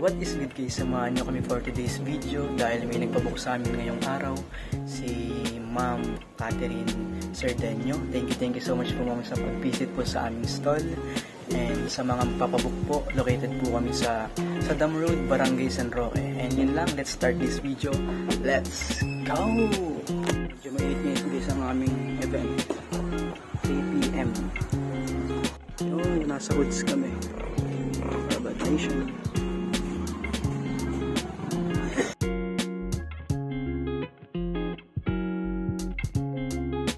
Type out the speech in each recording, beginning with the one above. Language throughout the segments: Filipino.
what is good guys, samahan nyo kami for today's video dahil may nagpabook sa amin ngayong araw, si Ma'am Catherine Cerdeño. Thank you so much po ma'am sa pag-visit po sa aming stall. And sa mga papabook po, located po kami sa Dam Road, Barangay San Roque. And yun lang, let's start this video. Let's go! Medyo mainit guys ang aming event. 3 PM. Yun, nasa woods kami. Bad Nation.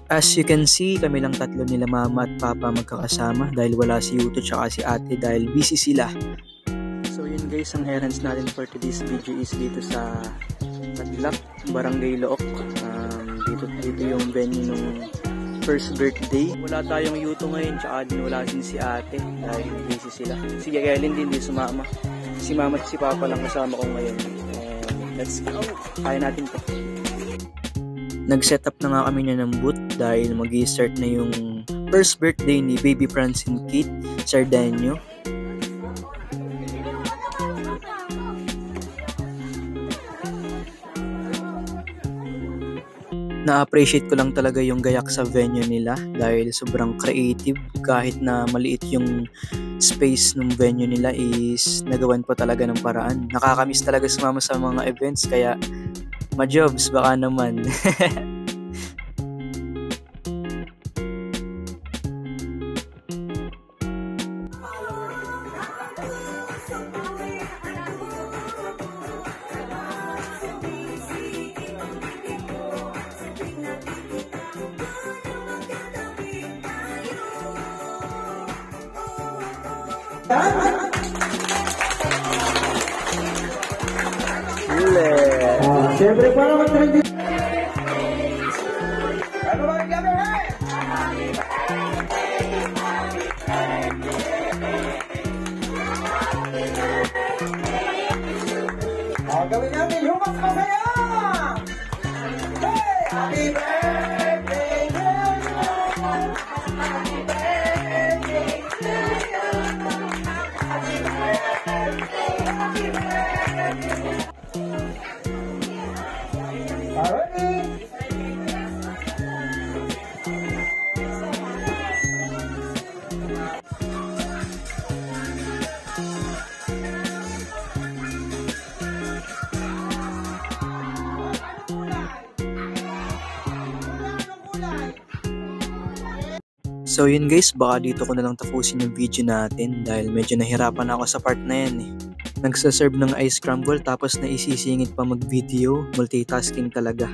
As you can see, kami lang tatlo nila mama at papa magkakasama dahil wala si Yuto tsaka si ate dahil busy sila. So yun guys, ang errands natin for today's video is dito sa Tadlak, Barangay Look. Dito yung venue nung first birthday. Wala tayong Yuto ngayon tsaka din wala din si ate dahil busy sila. Si Gagelin din sumama. Si mama at si papa lang kasama ko ngayon. Let's go! Kaya natin to. Nag-set up na nga kami na ng booth dahil mag-i-start na yung first birthday ni Baby Francine Kate Cerdeño. Na-appreciate ko lang talaga yung gayak sa venue nila dahil sobrang creative. Kahit na maliit yung space ng venue nila is nagawan pa talaga ng paraan. Nakakamiss talaga sumama sa mga events kaya ma-jobs baka naman. Siyempre para mag-trending. Gawin namin humas masaya! Hey! Happy birthday to you! Happy birthday to you! Happy birthday! Happy birthday! So yun guys, baka dito ko na lang tapusin yung video natin dahil medyo nahirapan ako sa part na yan eh. Nagsaserve ng ice crumble tapos naisisingit pa mag-video, multitasking talaga.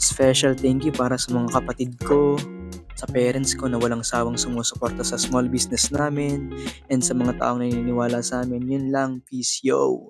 Special thank you para sa mga kapatid ko, sa parents ko na walang sawang sumusuporta sa small business namin, and sa mga taong naniniwala sa amin. Yun lang, peace yo!